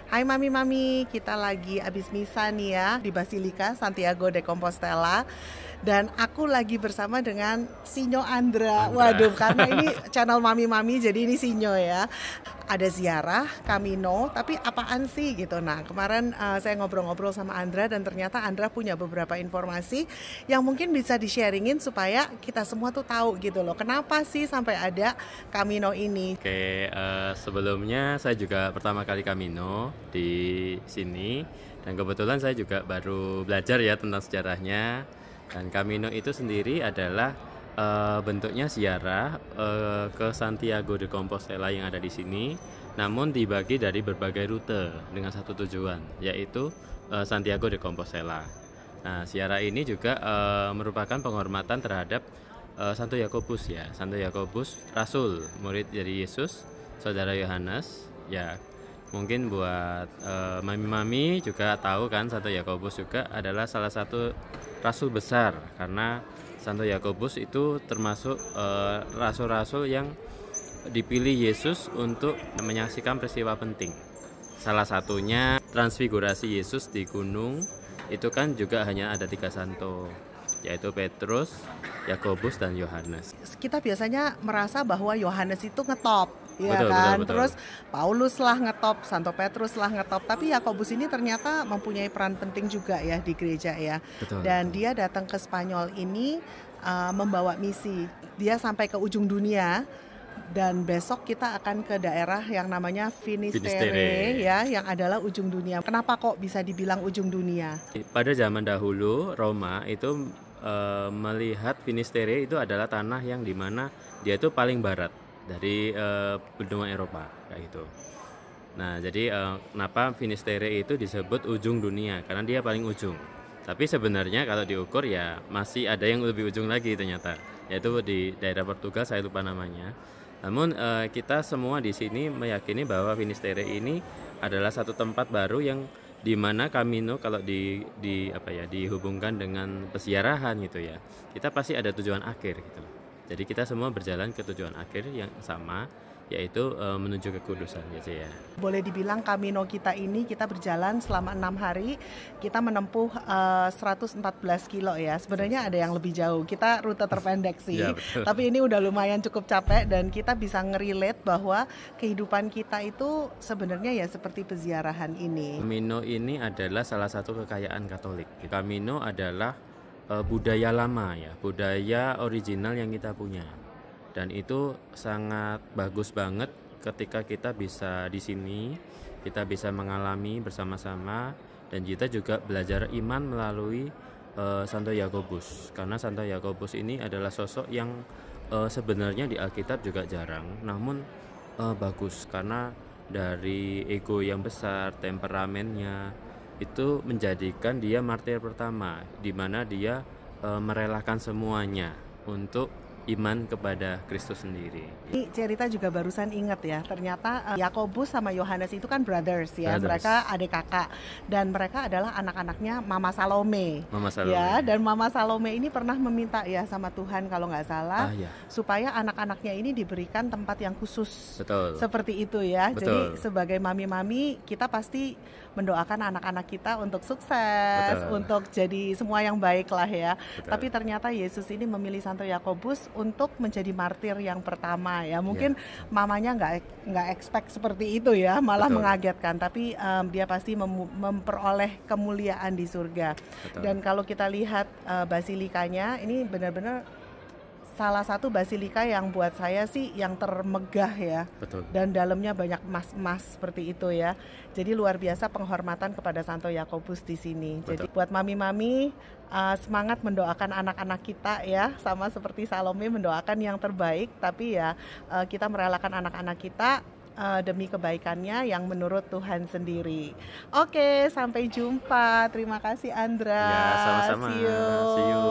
Hai mami-mami, kita lagi abis misa nih ya di Basilika Santiago de Compostela. Dan aku lagi bersama dengan Sinyo Andra. Waduh, karena ini channel mami-mami jadi ini Sinyo ya. Ada ziarah, Camino, tapi apaan sih gitu. Nah kemarin saya ngobrol-ngobrol sama Andra dan ternyata Andra punya beberapa informasi yang mungkin bisa di-sharingin supaya kita semua tuh tahu gitu loh. Kenapa sih sampai ada Camino ini? Oke, sebelumnya saya juga pertama kali Camino di sini dan kebetulan saya juga baru belajar ya tentang sejarahnya. Dan Camino itu sendiri adalah bentuknya ziarah ke Santiago de Compostela yang ada di sini, namun dibagi dari berbagai rute dengan satu tujuan, yaitu Santiago de Compostela. Nah, ziarah ini juga merupakan penghormatan terhadap Santo Yakobus ya, Santo Yakobus Rasul, murid dari Yesus, saudara Yohanes. Ya, mungkin buat mami-mami juga tahu kan, Santo Yakobus juga adalah salah satu rasul besar karena Santo Yakobus itu termasuk rasul-rasul yang dipilih Yesus untuk menyaksikan peristiwa penting. Salah satunya transfigurasi Yesus di gunung, itu kan juga hanya ada 3 santo, yaitu Petrus, Yakobus, dan Yohanes. Kita biasanya merasa bahwa Yohanes itu ngetop, ya Betul, kan? betul, betul. Terus Paulus lah ngetop, Santo Petrus lah ngetop. Tapi Yakobus ini ternyata mempunyai peran penting juga ya di gereja ya. Betul, Dan betul. dia datang ke Spanyol ini membawa misi. Dia sampai ke ujung dunia. Dan besok kita akan ke daerah yang namanya Finisterre ya, yang adalah ujung dunia. Kenapa kok bisa dibilang ujung dunia? Pada zaman dahulu Roma itu melihat Finisterre itu adalah tanah yang dimana dia itu paling barat dari benua Eropa kayak gitu. Nah, jadi kenapa Finisterre itu disebut ujung dunia? Karena dia paling ujung. Tapi sebenarnya kalau diukur ya masih ada yang lebih ujung lagi ternyata, yaitu di daerah Portugal, saya lupa namanya. Namun kita semua di sini meyakini bahwa Finisterre ini adalah satu tempat baru yang di mana Camino kalau dihubungkan dengan peziarahan gitu ya. Kita pasti ada tujuan akhir gitu. Jadi kita semua berjalan ke tujuan akhir yang sama, yaitu menuju kekudusan gitu ya. Boleh dibilang Camino kita ini kita berjalan selama 6 hari, kita menempuh 114 kilo ya. Sebenarnya ada yang lebih jauh, kita rute terpendek sih. Ya, tapi ini udah lumayan cukup capek dan kita bisa ngerelate bahwa kehidupan kita itu sebenarnya ya seperti peziarahan ini. Camino ini adalah salah satu kekayaan Katolik. Camino adalah budaya lama ya, budaya original yang kita punya. Dan itu sangat bagus banget ketika kita bisa di sini, kita bisa mengalami bersama-sama, dan kita juga belajar iman melalui Santo Yakobus. Karena Santo Yakobus ini adalah sosok yang sebenarnya di Alkitab juga jarang, namun bagus karena dari ego yang besar, temperamennya itu menjadikan dia martir pertama, di mana dia merelakan semuanya untuk iman kepada Kristus sendiri. Ini cerita juga barusan ingat ya, ternyata Yakobus sama Yohanes itu kan brothers ya, mereka adik kakak dan mereka adalah anak-anaknya Mama Salome. Mama Salome. Ya, dan Mama Salome ini pernah meminta ya sama Tuhan kalau nggak salah, supaya anak-anaknya ini diberikan tempat yang khusus. Betul. Seperti itu ya. Betul. Jadi sebagai mami-mami kita pasti mendoakan anak-anak kita untuk sukses, untuk jadi semua yang baik lah ya. Betul. Tapi ternyata Yesus ini memilih Santo Yakobus untuk menjadi martir yang pertama ya. Mungkin mamanya nggak expect seperti itu ya, malah mengagetkan. Tapi dia pasti memperoleh kemuliaan di surga. Dan kalau kita lihat basilikanya, ini benar-benar salah satu basilika yang buat saya sih yang termegah ya. Betul. Dan dalamnya banyak emas-emas seperti itu ya. Jadi luar biasa penghormatan kepada Santo Yakobus di sini. Betul. Jadi buat mami-mami semangat mendoakan anak-anak kita ya, sama seperti Salome mendoakan yang terbaik, tapi ya kita merelakan anak-anak kita demi kebaikannya yang menurut Tuhan sendiri. Oke, sampai jumpa. Terima kasih Andra. Ya, sama-sama. See you. See you.